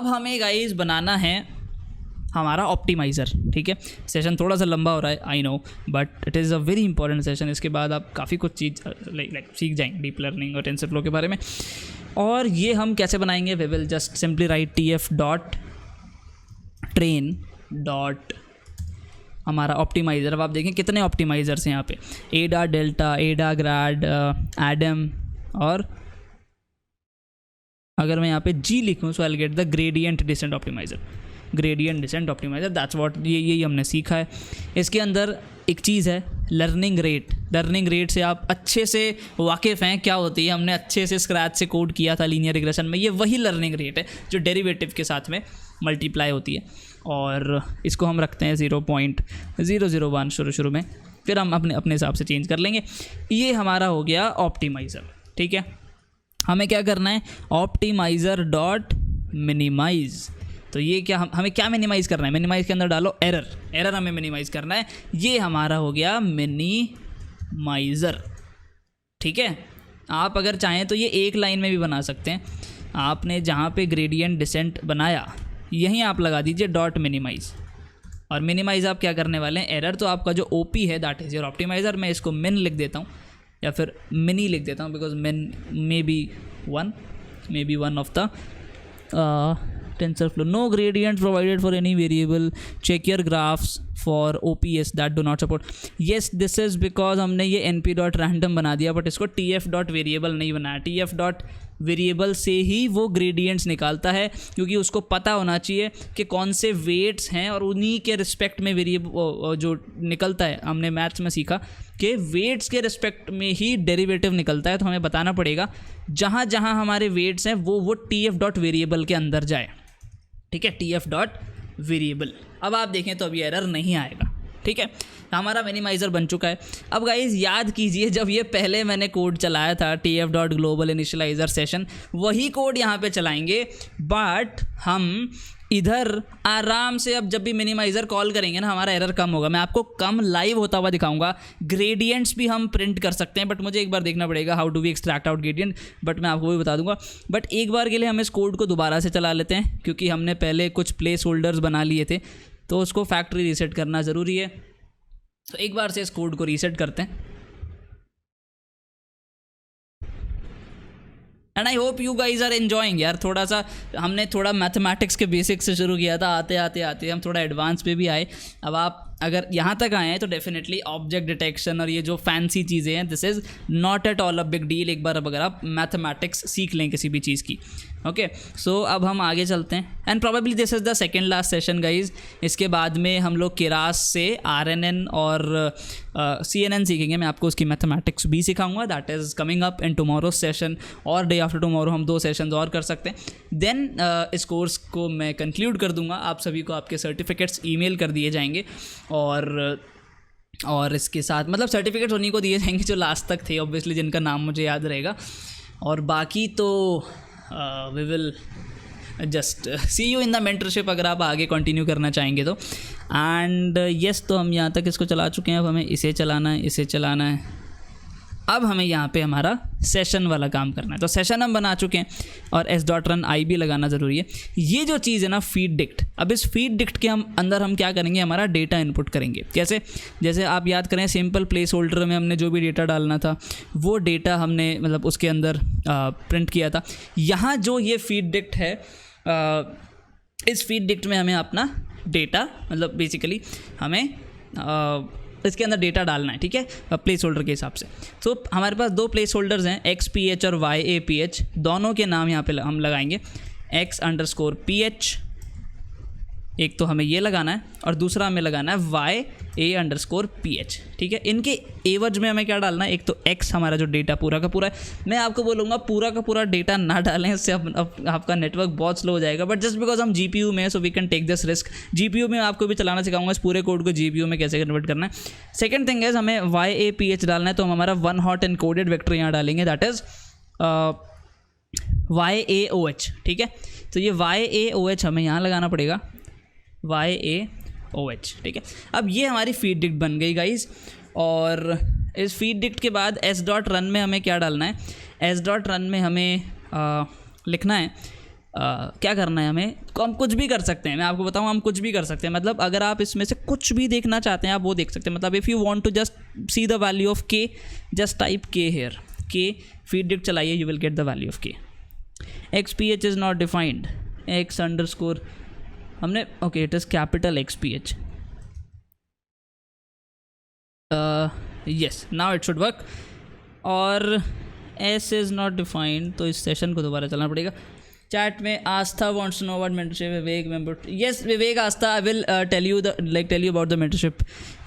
अब हमें गाइस बनाना है हमारा ऑप्टिमाइज़र, ठीक है। सेशन थोड़ा सा लंबा हो रहा है, I know, but it is a very important session. इसके बाद आप काफ़ी कुछ चीज़ लाइक सीख जाएंगे डीप लर्निंग और टेंसरफ्लो के बारे में। और ये हम कैसे बनाएंगे, we will just simply write tf.train dot हमारा ऑप्टिमाइज़र। अब आप देखें कितने ऑप्टिमाइज़र्स हैं यहाँ पे, एडा, डेल्टा, एडा, ग्राड, एडम, और अगर मैं यहाँ पे जी लिखूँ so I will get the gradient descent optimiser. Gradient descent optimiser, that's what, यही हमने सीखा है। इसके अंदर एक चीज़ है लर्निंग रेट। लर्निंग रेट से आप अच्छे से वाकिफ़ हैं क्या होती है, हमने अच्छे से स्क्रैच से कोड किया था लीनियर रिग्रेशन में। ये वही लर्निंग रेट है जो डेरिवेटिव के साथ में मल्टीप्लाई होती है, और इसको हम रखते हैं 0.001 शुरू में, फिर हम अपने हिसाब से चेंज कर लेंगे। ये हमारा हो गया ऑप्टिमाइज़र, ठीक है। हमें क्या करना है, ऑप्टिमाइज़र डॉट मिनिमाइज़। तो ये क्या हमें क्या मिनिमाइज़ करना है, मिनिमाइज़ के अंदर डालो एरर हमें मिनिमाइज़ करना है। ये हमारा हो गया मिनिमाइज़र, ठीक है। आप अगर चाहें तो ये एक लाइन में भी बना सकते हैं। आपने जहाँ पे ग्रेडियंट डिसेंट बनाया यहीं आप लगा दीजिए डॉट मिनिमाइज़, और मिनिमाइज़ आप क्या करने वाले हैं, एरर। तो आपका जो ओपी है दैट इज़ योर ऑप्टिमाइज़र। मैं इसको मिन लिख देता हूँ या फिर मिनी लिख देता हूँ, बिकॉज मिन may be one of the TensorFlow. No gradient provided for any variable. Check your graphs for OPS that do not support. Yes, this is because हमने ये np.random बना दिया, बट इसको tf.variable नहीं बनाया। tf.variable से ही वो ग्रेडियंट्स निकालता है, क्योंकि उसको पता होना चाहिए कि कौन से वेट्स हैं, और उन्हीं के रिस्पेक्ट में वेरिएबल जो निकलता है। हमने मैथ्स में सीखा कि वेट्स के रिस्पेक्ट में ही डेरिवेटिव निकलता है। तो हमें बताना पड़ेगा जहाँ जहाँ हमारे वेट्स हैं वो tf.variable के अंदर जाए, ठीक है, tf.variable। अब आप देखें तो अभी एरर नहीं आएगा, ठीक है। हमारा मिनिमाइज़र बन चुका है। अब गाइस याद कीजिए, जब ये पहले मैंने कोड चलाया था tf.global initializer सेशन, वही कोड यहाँ पे चलाएंगे, बट हम इधर आराम से अब जब भी मिनिमाइज़र कॉल करेंगे ना, हमारा एरर कम होगा। मैं आपको कम लाइव होता हुआ दिखाऊंगा। ग्रेडियंट्स भी हम प्रिंट कर सकते हैं, बट मुझे एक बार देखना पड़ेगा how do we extract out gradient, but मैं आपको भी बता दूंगा। बट एक बार के लिए हम इस कोड को दोबारा से चला लेते हैं, क्योंकि हमने पहले कुछ प्लेस होल्डर्स बना लिए थे, तो उसको फैक्ट्री रीसेट करना ज़रूरी है। तो एक बार से इस कोड को रीसेट करते हैं, and I hope you guys are enjoying. यार थोड़ा सा हमने थोड़ा मैथमेटिक्स के बेसिक्स से शुरू किया था, आते आते हम थोड़ा एडवांस पे भी आए। अब आप अगर यहाँ तक आए हैं तो डेफिनेटली ऑब्जेक्ट डिटेक्शन और ये जो फैंसी चीज़ें हैं, this is not at all a big deal. एक बार अब अगर आप मैथमेटिक्स सीख लें किसी भी चीज़ की, ओके। सो अब हम आगे चलते हैं, and probably this is the second last session guys. इसके बाद में हम लोग केरास से RNN और CNN सीखेंगे। मैं आपको उसकी मैथमेटिक्स भी सिखाऊंगा, that is coming up in tomorrow session, और डे आफ्टर टुमारो हम 2 सेशंस और कर सकते हैं। देन इस कोर्स को मैं कंक्लूड कर दूंगा। आप सभी को आपके सर्टिफिकेट्स ईमेल कर दिए जाएंगे, और इसके साथ मतलब सर्टिफिकेट्स उन्हीं को दिए जाएंगे जो लास्ट तक थे, ऑब्वियसली, जिनका नाम मुझे याद रहेगा। और बाकी तो we will just see you in the mentorship, अगर आप आगे कंटिन्यू करना चाहेंगे तो। एंड येस, तो हम यहाँ तक इसको चला चुके हैं। अब हमें इसे चलाना है। अब हमें यहाँ पे हमारा सेशन वाला काम करना है। तो सेशन हम बना चुके हैं, और s.run i भी लगाना ज़रूरी है। ये जो चीज़ है ना, फीड डिक्ट, अब इस फीड डिक्ट के अंदर हम क्या करेंगे, हमारा डेटा इनपुट करेंगे। कैसे, जैसे आप याद करें सिंपल प्लेस होल्डर में हमने जो भी डेटा डालना था वो डेटा हमने मतलब उसके अंदर प्रिंट किया था। यहाँ जो ये फीड डिक्ट है, इस फीड डिक्ट में हमें अपना डेटा मतलब बेसिकली हमें इसके अंदर डेटा डालना है, ठीक है, प्लेस होल्डर के हिसाब से। तो हमारे पास 2 प्लेस होल्डर्स हैं, XPH और YAPH। दोनों के नाम यहाँ पे हम लगाएंगे X_PH। एक तो हमें ये लगाना है, और दूसरा हमें लगाना है YA_PH, ठीक है। इनके एवज में हमें क्या डालना है, एक तो X हमारा जो डेटा पूरा का पूरा है। मैं आपको बोलूँगा पूरा का पूरा डेटा ना डालें, इससे आपका नेटवर्क बहुत स्लो हो जाएगा, बट जस्ट बिकॉज हम GPU में, so we can take this risk. GPU में आपको भी चलाना सिखाऊंगा इस पूरे कोड को, GPU में कैसे कन्वर्ट करना है। सेकेंड थिंग है, हमें YAPH डालना है, तो हम हमारा 1 हॉट एनकोडेड वेक्टर यहाँ डालेंगे, दैट इज़ YAOH, ठीक है। तो ये YAOH हमें यहाँ लगाना पड़ेगा, YAOH, ठीक है। अब ये हमारी फीड डिक्ट बन गई गाइज, और इस फीड डिक्ट के बाद s.run में हमें क्या डालना है, s.run में हमें लिखना है क्या करना है हमें, हम कुछ भी कर सकते हैं, मैं आपको बताऊँ हम कुछ भी कर सकते हैं। मतलब अगर आप इसमें से कुछ भी देखना चाहते हैं आप वो देख सकते हैं। मतलब if you want to just see the value of K, just type K here, K feed dict चलाइए, you will get the value of K. X P H is not defined, X underscore हमने, okay it is capital X P H, yes now it should work. और S is not defined, तो इस session को दोबारा चलना पड़ेगा। Chat में Aastha wants to know about mentorship, Vivek member, yes Vivek Aastha, I will tell you about the mentorship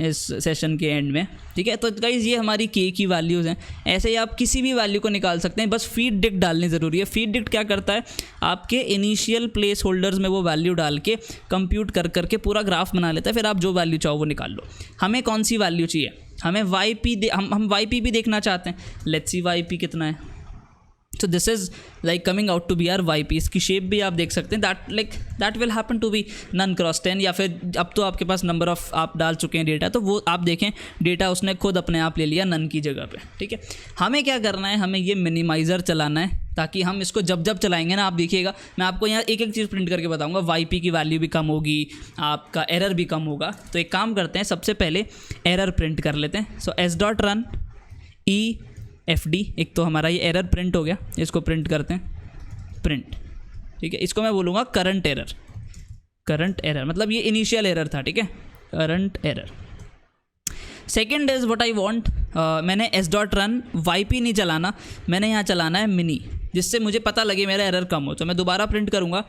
इस session के एंड में, ठीक है। तो गाइस ये हमारी के की वैल्यूज़ हैं। ऐसे ही आप किसी भी वैल्यू को निकाल सकते हैं, बस फीड डिक्ट डालनी ज़रूरी है। फीड डिक्ट क्या करता है, आपके इनिशियल प्लेस होल्डर्स में वो वैल्यू डाल के कंप्यूट कर करके पूरा ग्राफ बना लेता है, फिर आप जो वैल्यू चाहो वो निकाल लो। हमें कौन सी वैल्यू चाहिए, हमें वाई पी हम वाई पी भी देखना चाहते हैं। लेट्स सी वाई पी कितना है। So this is like coming out to be R Y P. इसकी शेप भी आप देख सकते हैं, that will happen to be none cross 10, या फिर अब तो आपके पास नंबर ऑफ आप डाल चुके हैं डेटा, तो वो आप देखें डेटा उसने खुद अपने आप ले लिया नन की जगह पे, ठीक है। हमें क्या करना है, हमें ये मिनिमाइज़र चलाना है ताकि हम इसको जब जब चलाएंगे ना, आप देखिएगा मैं आपको यहाँ एक एक चीज़ प्रिंट करके बताऊंगा, वाई पी की वैल्यू भी कम होगी, आपका एरर भी कम होगा। तो एक काम करते हैं, सबसे पहले एरर प्रिंट कर लेते हैं। So S dot run E F D, एक तो हमारा ये एरर प्रिंट हो गया, इसको प्रिंट करते हैं, प्रिंट, ठीक है। इसको मैं बोलूँगा करंट एरर, करंट एरर मतलब ये इनिशियल एरर था, ठीक है, current error. Second is what I want, मैंने S dot run Y P नहीं चलाना, मैंने यहाँ चलाना है मिनी, जिससे मुझे पता लगे मेरा एरर कम हो। तो मैं दोबारा प्रिंट करूँगा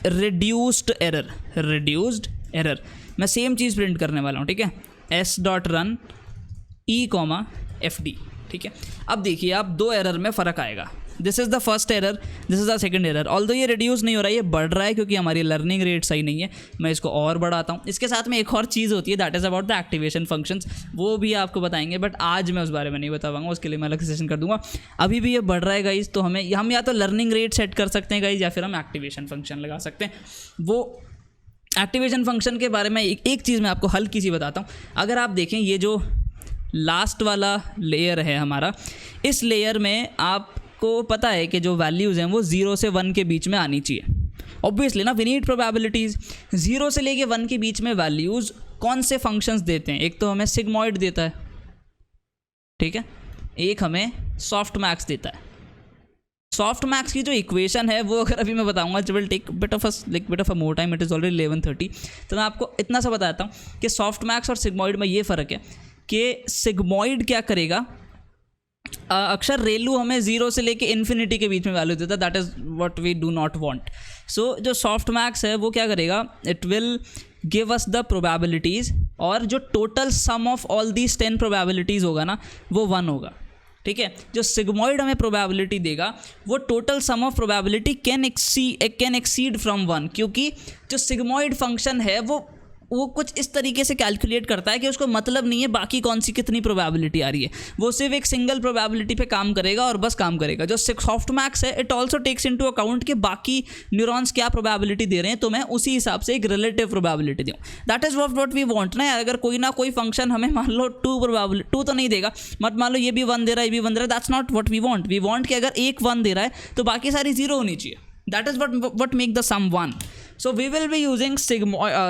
रिड्यूस्ड एरर, रिड्यूस्ड एरर, मैं सेम चीज़ प्रिंट करने वाला हूँ, ठीक है, S dot run E comma F D, ठीक है। अब देखिए आप दो एरर में फ़र्क आएगा, this is the first error, this is the second error. Although ये रिड्यूस नहीं हो रहा है, ये बढ़ रहा है क्योंकि हमारी लर्निंग रेट सही नहीं है। मैं इसको और बढ़ाता हूँ। इसके साथ में एक और चीज़ होती है, that is about the activation functions, वो भी आपको बताएंगे, बट आज मैं उस बारे में नहीं बता पाऊंगा, उसके लिए मैं अलग सेशन कर दूंगा। अभी भी ये बढ़ रहा है गाइज, तो हम या तो लर्निंग रेट सेट कर सकते हैं गाइज, या फिर हम एक्टिवेशन फंक्शन लगा सकते हैं। वो एक्टिवेशन फंक्शन के बारे में एक चीज़ मैं आपको हल्की सी बताता हूँ। अगर आप देखें ये जो लास्ट वाला लेयर है हमारा, इस लेयर में आपको पता है कि जो वैल्यूज़ हैं वो 0 से 1 के बीच में आनी चाहिए। ऑब्वियसली ना, वी नीड प्रोबेबिलिटीज़। 0 से लेके 1 के बीच में वैल्यूज़ कौन से फंक्शंस देते हैं, एक तो हमें सिग्मॉइड देता है, ठीक है, एक हमें सॉफ्ट मैक्स देता है। सॉफ्ट मैक्स की जो इक्वेशन है वो अगर अभी मैं बताऊंगा, it will take bit of a more time, it is already 11:30। तो मैं आपको इतना सा बताता हूँ कि सॉफ्ट मैक्स और सिग्मॉइड में ये फ़र्क है कि सिग्मॉइड क्या करेगा, अक्सर रेलू हमें 0 से लेके इन्फिनिटी के बीच में वैल्यू देता है, that is what we do not want. So जो सॉफ्ट मैक्स है वो क्या करेगा, it will give us the probabilities, और जो total sum of all these 10 probabilities होगा ना वो 1 होगा, ठीक है। जो सिग्मॉइड हमें प्रोबेबिलिटी देगा वो total sum of probability can exceed from 1, क्योंकि जो सिग्मॉइड फंक्शन है वो कुछ इस तरीके से कैलकुलेट करता है कि उसको मतलब नहीं है बाकी कौन सी कितनी प्रोबेबिलिटी आ रही है, वो सिर्फ एक सिंगल प्रोबेबिलिटी पे काम करेगा और बस काम करेगा। जो सॉफ्ट मैक्स है it also takes into account कि बाकी न्यूरॉन्स क्या प्रोबेबिलिटी दे रहे हैं, तो मैं उसी हिसाब से एक रिलेटिव प्रोबेबिलिटी दूँ। That is what we want ना। अगर कोई ना कोई फंक्शन हमें मान लो 2 तो नहीं देगा, मत मान लो ये भी 1 दे रहा है, ये भी 1 दे रहा है, that's not what we want. We want कि अगर एक 1 दे रहा है तो बाकी सारी 0 होनी चाहिए। That is what make the sum 1. So we will be using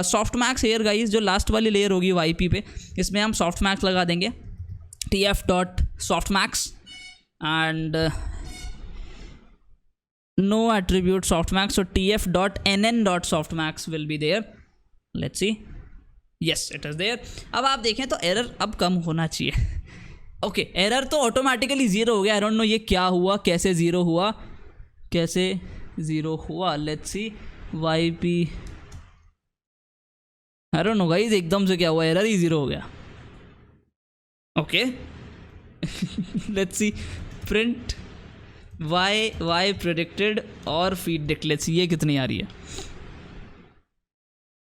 softmax here guys, जो लास्ट वाली लेयर होगी YP पे, इसमें हम softmax लगा देंगे, tf.softmax and no attribute softmax, so tf.nn.softmax will be there. Let's see, yes it is there. अब आप देखें तो एरर अब कम होना चाहिए। ओके, एरर तो ऑटोमेटिकली 0 हो गया। आई डोंट नो ये क्या हुआ, कैसे 0 हुआ, कैसे 0 हुआ। Let's see YP, I don't know guys एकदम से क्या हुआ, एरर ही 0 हो गया। Okay let's see print y predicted और फीड डिक्ट, लेट्स सी ये कितनी आ रही है।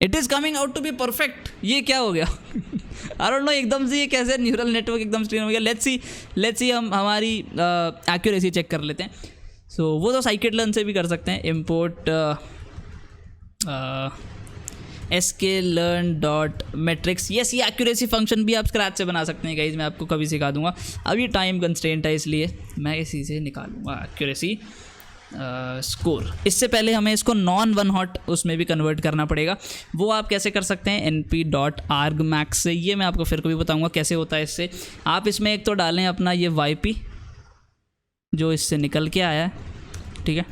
It is coming out to be perfect. ये क्या हो गया आई डोंट नो एकदम से ये कैसे न्यूरल नेटवर्क एकदम स्ट्रेन हो गया। लेट्स सी हम हमारी एक्यूरेसी चेक कर लेते हैं। सो वो तो scikit-learn से भी कर सकते हैं, इम्पोर्ट sklearn.metrics। यस, ये एक्यूरेसी फंक्शन भी आप स्क्रैच से बना सकते हैं गाइज, मैं आपको कभी सिखा दूंगा। अभी टाइम कंस्ट्रेंट है इसलिए मैं इसी से निकालूंगा एक्यूरेसी। स्कोर। इससे पहले हमें इसको नॉन वन हॉट उसमें भी कन्वर्ट करना पड़ेगा। वो आप कैसे कर सकते हैं, np.argmax से। ये मैं आपको फिर कभी बताऊंगा कैसे होता है इससे। आप इसमें एक तो डालें अपना ये yp जो इससे निकल के आया है, ठीक है,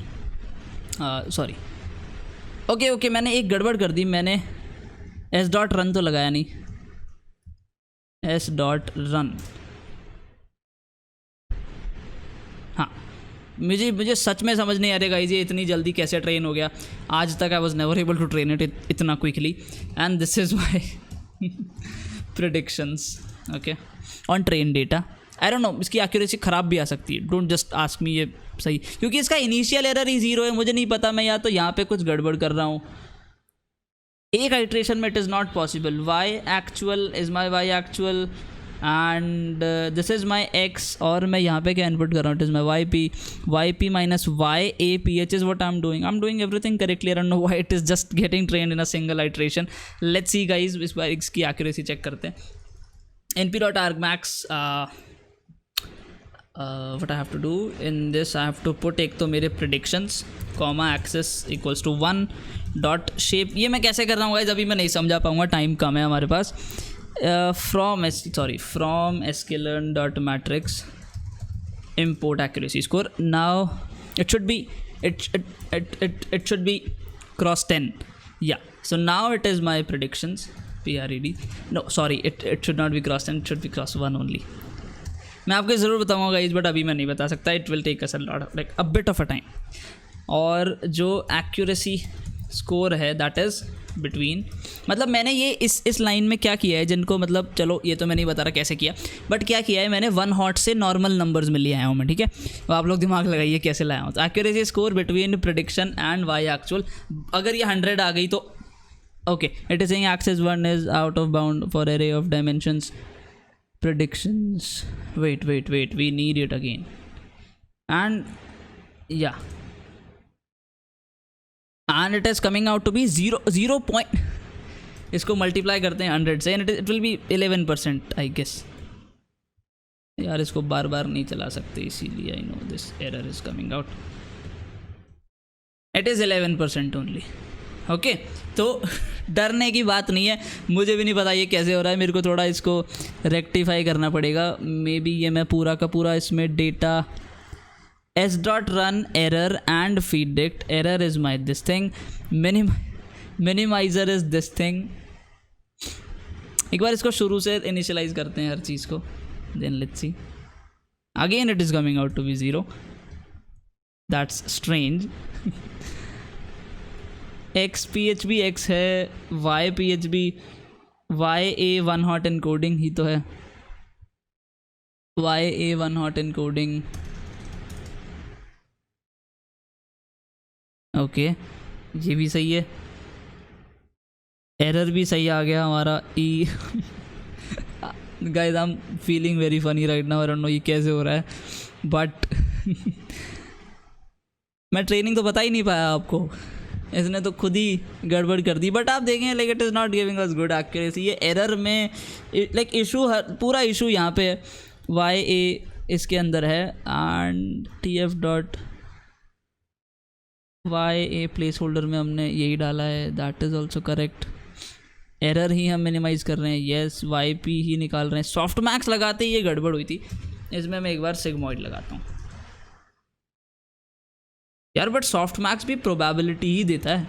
सॉरी, ओके मैंने एक गड़बड़ कर दी, मैंने s.run तो लगाया नहीं, s.run, हाँ, मुझे सच में समझ नहीं आ रहा गाइस ये इतनी जल्दी कैसे ट्रेन हो गया। आज तक I was never able to train it इतना quickly, and this is my predictions okay on train data. I don't know, इसकी एक्यूरेसी ख़राब भी आ सकती है, डोंट जस्ट आस्क मी ये सही, क्योंकि इसका इनिशियल एरर ही 0 है। मुझे नहीं पता, मैं या तो यहाँ पे कुछ गड़बड़ कर रहा हूँ, एक आइट्रेशन में it is not possible. Y actual is my Y actual and this is my X, और मैं यहाँ पे क्या इनपुट कर रहा हूँ, it is my Y P minus Y A P H is what I am doing everything correctly. I don't know why it is just getting trained in a single iteration. Let's see guys, इस बार इसकी accuracy check करते हैं। np.argmax what I have to do in this, I have to put एक तो मेरे predictions comma axis equals to 1 dot shape. ये मैं कैसे कर रहा हूँ गाइस अभी मैं नहीं समझा पाऊँगा, टाइम कम है हमारे पास। From sklearn dot metrics import accuracy score, now it should be it should be cross 10, yeah, so now it is my predictions pred, no sorry, it should not be cross 10, it should be cross 1 only। मैं आपको ज़रूर बताऊँगा guys, but अभी मैं नहीं बता सकता, it will take us a lot like a bit of a time. और जो एक्यूरेसी स्कोर है दैट इज़ बिटवीन, मतलब मैंने ये इस लाइन में क्या किया है, जिनको मतलब चलो ये तो मैं नहीं बता रहा कैसे किया, बट क्या किया है मैंने 1 हॉट से नॉर्मल नंबर्स में ले आया हूँ मैं, ठीक है। तो आप लोग दिमाग लगाइए कैसे लाया हूँ। तो accuracy score between prediction and Y actual, अगर ये 100 आ गई तो okay, it is saying axis 1 is out of bound for array of dimensions predictions, wait we need it again, and yeah, and it is coming out to be 0 point, इसको multiply करते हैं 100 से, and it will be 11% I guess. यार इसको बार बार नहीं चला सकते, इसीलिए I know this error is coming out, it is 11% only, okay. तो डरने की बात नहीं है, मुझे भी नहीं पता ये कैसे हो रहा है, मेरे को थोड़ा इसको रेक्टिफाई करना पड़ेगा। मे बी ये मैं पूरा का पूरा इसमें data s.run error and feed dict, error is my this thing, minimizer is this thing। एक बार इसको शुरू से इनिशियलाइज करते हैं हर चीज़ को, then let's see, again it is coming out to be 0, that's strange। x php x है, y php y a 1 hot encoding ही तो है, y a 1 hot encoding, okay ये भी सही है, एरर भी सही आ गया हमारा e guys I am feeling very funny right now, I don't no ये कैसे हो रहा है, बट मैं ट्रेनिंग तो बता ही नहीं पाया आपको, इसने तो खुद ही गड़बड़ कर दी। बट आप देखें like it is not giving us good accuracy, ये एरर में लाइक इशू, पूरा इशू यहाँ पे है, वाई ए इसके अंदर है, and tf dot Y A placeholder में हमने यही डाला है, that is also correct. Error ही हम मिनिमाइज़ कर रहे हैं, येस वाई पी ही निकाल रहे हैं, सॉफ्ट मैक्स लगाते ही ये गड़बड़ हुई थी। इसमें मैं एक बार सिग्मॉइड लगाता हूँ यार, बट सॉफ्ट मैक्स भी प्रोबेबिलिटी ही देता है।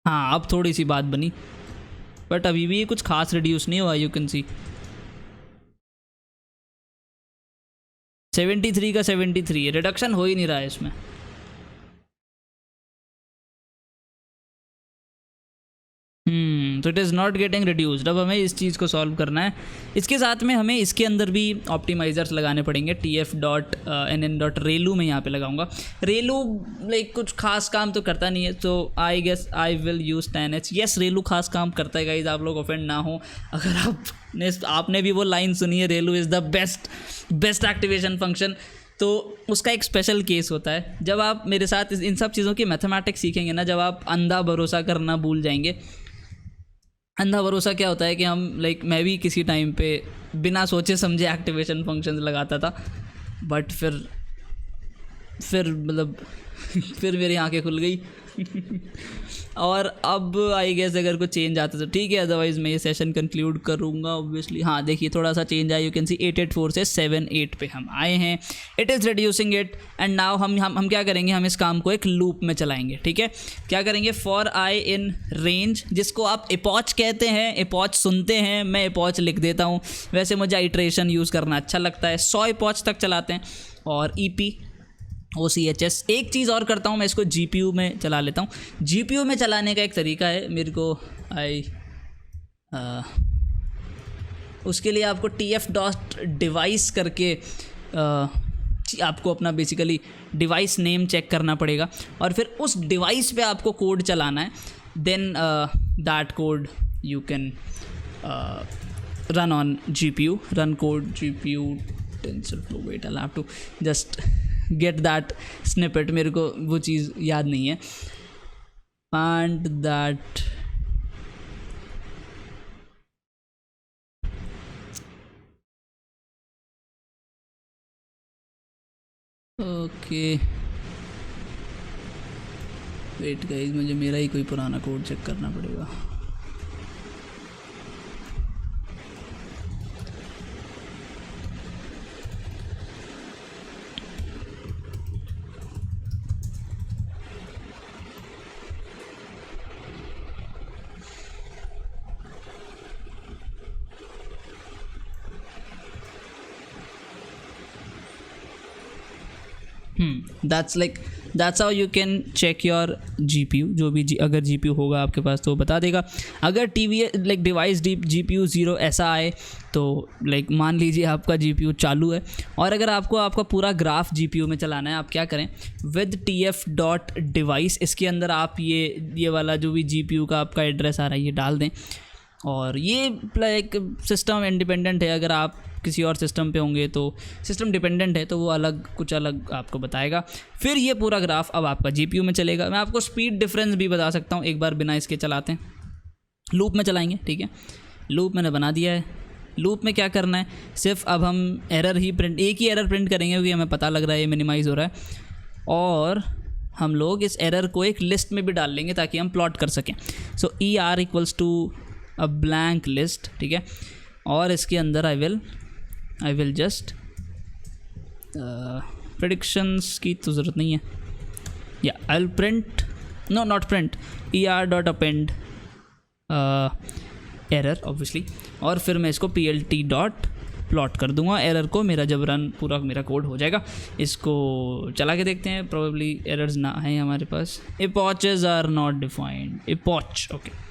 हाँ अब थोड़ी सी बात बनी, बट अभी भी ये कुछ खास रिड्यूस नहीं हुआ, यू कैन सी 73 का 73, रिडक्शन हो ही नहीं रहा है इसमें। तो it is not getting reduced. अब हमें इस चीज़ को सॉल्व करना है, इसके साथ में हमें इसके अंदर भी ऑप्टिमाइजर्स लगाने पड़ेंगे। tf डॉट nn डॉट रेलू में यहाँ पे लगाऊंगा। रेलू लाइक कुछ खास काम तो करता नहीं है, तो I guess I will use 10h। Yes ReLU खास काम करता है गाइज, आप लोग ऑफेंड ना हो अगर आपने भी वो लाइन सुनी है, ReLU is the best activation function, तो उसका एक स्पेशल केस होता है। जब आप मेरे साथ इन सब चीज़ों की मैथमेटिक्स सीखेंगे ना, जब आप अंधा भरोसा करना भूल जाएंगे, अंधा भरोसा क्या होता है कि हम लाइक मैं भी किसी टाइम पे बिना सोचे समझे एक्टिवेशन फंक्शंस लगाता था, बट फिर मतलब फिर मेरी आंखें खुल गई और अब आई गेस अगर कुछ चेंज आता तो ठीक है, अदरवाइज़ मैं ये सेशन कंक्लूड करूँगा ऑब्वियसली। हाँ देखिए थोड़ा सा चेंज आया, यू कैन सी 884 से 78 पे हम आए हैं, it is reducing it. And now हम क्या करेंगे, हम इस काम को एक लूप में चलाएंगे, ठीक है। क्या करेंगे, फॉर आई इन रेंज, जिसको आप एपॉच कहते हैं, एपॉच सुनते हैं, मैं एपॉच लिख देता हूँ, वैसे मुझे आइट्रेशन यूज़ करना अच्छा लगता है। 100 एपॉच तक चलाते हैं और EP OCHS। एक चीज़ और करता हूँ, मैं इसको GPU में चला लेता हूँ। GPU में चलाने का एक तरीका है मेरे को, उसके लिए आपको tf.device करके आपको अपना बेसिकली डिवाइस नेम चेक करना पड़ेगा और फिर उस डिवाइस पे आपको कोड चलाना है। Then that code you can run on GPU, run code GPU TensorFlow। Wait I have to just get that snippet, मेरे को वो चीज़ याद नहीं है। And that okay, wait guys, मुझे मेरा ही कोई पुराना कोड चेक करना पड़ेगा। That's how you can check your GPU। जो भी अगर GPU होगा आपके पास तो बता देगा। अगर TV लाइक डिवाइस GPU 0 ऐसा आए तो लाइक मान लीजिए आपका GPU चालू है, और अगर आपका पूरा ग्राफ GPU में चलाना है, आप क्या करें, विद tf.device इसके अंदर आप ये वाला जो भी GPU का आपका एड्रेस आ रहा है ये डाल दें। और ये लाइक सिस्टम इंडिपेंडेंट है, अगर आप किसी और सिस्टम पे होंगे तो सिस्टम डिपेंडेंट है, तो वो कुछ अलग आपको बताएगा। फिर ये पूरा ग्राफ अब आपका GPU में चलेगा। मैं आपको स्पीड डिफरेंस भी बता सकता हूँ, एक बार बिना इसके चलाते हैं, लूप में चलाएंगे, ठीक है। लूप मैंने बना दिया है। लूप में क्या करना है, सिर्फ अब हम एरर ही प्रिंट, एक ही एरर प्रिंट करेंगे क्योंकि हमें पता लग रहा है ये मिनिमाइज़ हो रहा है, और हम लोग इस एरर को एक लिस्ट में भी डाल लेंगे ताकि हम प्लॉट कर सकें। So ER equals to a blank list, ठीक है। और इसके अंदर आई विल जस्ट प्रेडिक्शंस की तो ज़रूरत नहीं है, या I will print, no not print, ER.append error obviously, और फिर मैं इसको PLT डॉट प्लॉट कर दूंगा एरर को। मेरा जब रन पूरा मेरा कोड हो जाएगा, इसको चला के देखते हैं, प्रोबेबली एरर्स ना आए हमारे पास। एपॉचेज आर नॉट डिफाइंड, एपॉच, ओके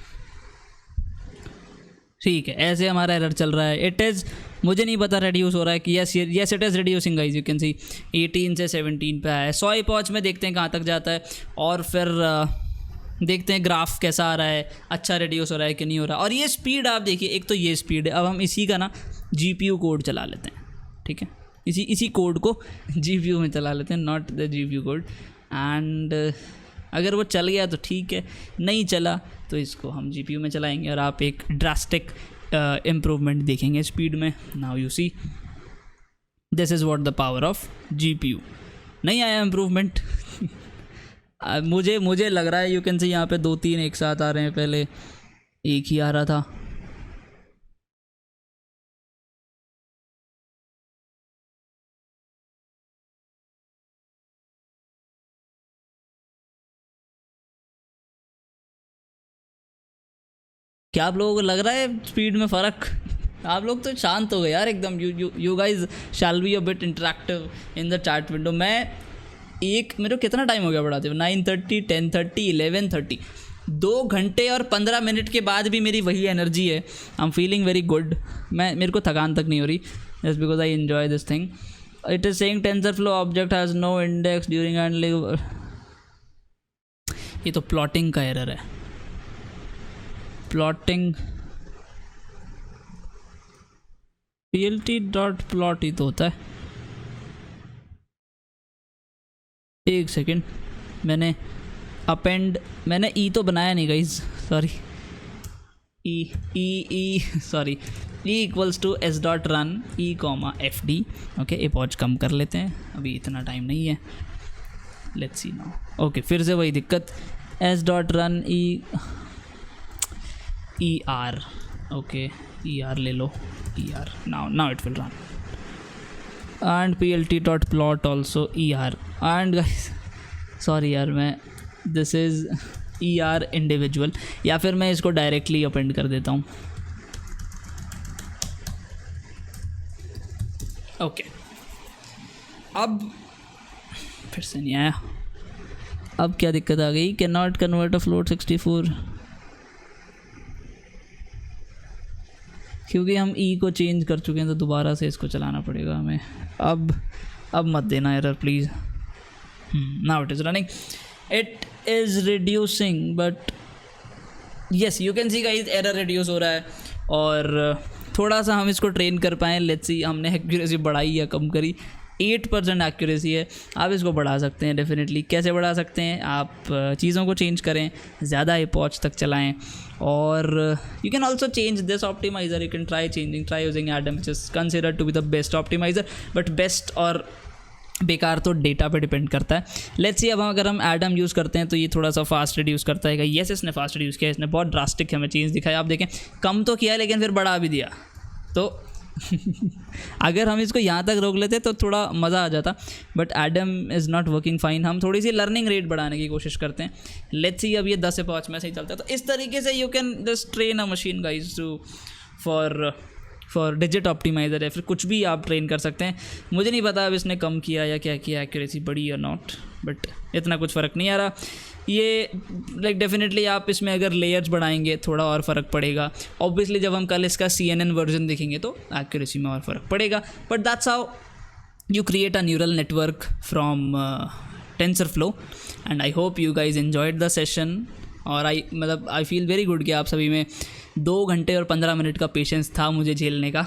ठीक है, ऐसे हमारा एरर चल रहा है। इट इज़, मुझे नहीं पता रिड्यूस हो रहा है कि yes it is reducing guys, you can see 18 से 17 पे आया है। 100 एपॉच में देखते हैं कहाँ तक जाता है, और फिर देखते हैं ग्राफ कैसा आ रहा है, अच्छा रिड्यूस हो रहा है कि नहीं हो रहा। और ये स्पीड आप देखिए, एक तो ये स्पीड है। अब हम इसी का ना GPU कोड चला लेते हैं, ठीक है, इसी कोड को GPU में चला लेते हैं, not the GPU code. And अगर वो चल गया तो ठीक है, नहीं चला तो इसको हम GPU में चलाएंगे और आप एक ड्रास्टिक इम्प्रूवमेंट देखेंगे स्पीड में। Now you see, this is what the power of GPU। नहीं आया इम्प्रूवमेंट मुझे लग रहा है, यू कैन से यहाँ पे 2-3 एक साथ आ रहे हैं, पहले एक ही आ रहा था। क्या आप लोगों को लग रहा है स्पीड में फ़र्क? आप लोग तो शांत हो गए यार एकदम। You guys shall be a bit interactive in the chat window. मेरे को कितना टाइम हो गया पढ़ाते हुए? 9:30, 10:30, 11:30, 2 घंटे और 15 मिनट के बाद भी मेरी वही एनर्जी है। I am feeling very good. मेरे को थकान तक नहीं हो रही, just because I enjoy this thing. It is saying TensorFlow object has no index during handling. ये तो प्लॉटिंग का एरर है। प्लॉटिंग PLT डॉट प्लॉट ही तो होता है। एक सेकेंड, मैंने E तो बनाया नहीं guys, sorry. Sorry E equals to S dot run E comma F D. Okay, ये पॉज कम कर लेते हैं, अभी इतना टाइम नहीं है। Let's see now. ओके, फिर से वही दिक्कत, S dot run E R. Okay, E R ले लो, E R, now it will run, and plt dot plot also E R. And guys sorry यार, मैं this is E R individual, या फिर मैं इसको डायरेक्टली अपेंड कर देता हूँ। ओके, अब फिर से नहीं आया, अब क्या दिक्कत आ गई, can not convert a float 64, क्योंकि हम ई को चेंज कर चुके हैं तो दोबारा से इसको चलाना पड़ेगा हमें। अब मत देना error please. Now it is running, it is reducing, but yes you can see guys error reduce हो रहा है। और थोड़ा सा हम इसको ट्रेन कर पाएँ, लेट्स सी हमने एक्यूरेसी बढ़ाई या कम करी। 8% एक्यूरेसी है, आप इसको बढ़ा सकते हैं डेफिनेटली। कैसे बढ़ा सकते हैं, आप चीज़ों को चेंज करें, ज़्यादा ही पॉच तक चलाएं। और you can also change this optimiser, you can try using Adam which is considered to be the best optimiser. But best और बेकार तो डेटा पे डिपेंड करता है। लेट्स सी अब अगर हम एडम यूज़ करते हैं तो ये थोड़ा सा फास्ट रिड्यूस करता है। येस, इसने फास्ट रिड्यूस किया, इसने बहुत ड्रास्टिक हमें चेंज दिखाया। आप देखें, कम तो किया लेकिन फिर बढ़ा भी दिया। तो अगर हम इसको यहाँ तक रोक लेते तो थोड़ा मज़ा आ जाता, but Adam is not working fine. हम थोड़ी सी लर्निंग रेट बढ़ाने की कोशिश करते हैं। लेट्स सी अब ये 10 से 5 में से ही चलता है। तो इस तरीके से you can just train a machine guys to for digit optimiser, या फिर कुछ भी आप ट्रेन कर सकते हैं। मुझे नहीं पता अब इसने कम किया या क्या किया, एक्यूरेसी बढ़ी या नॉट, बट इतना कुछ फ़र्क नहीं आ रहा। ये लाइक डेफिनेटली आप इसमें अगर लेयर्स बढ़ाएंगे थोड़ा और फ़र्क पड़ेगा। ऑब्वियसली जब हम कल इसका CNN वर्जन देखेंगे तो एक्यूरेसी में और फ़र्क पड़ेगा। But that's how you create a neural network from TensorFlow, and I hope you guys enjoyed the session। और आई फील वेरी गुड कि आप सभी में 2 घंटे और 15 मिनट का पेशेंस था मुझे झेलने का।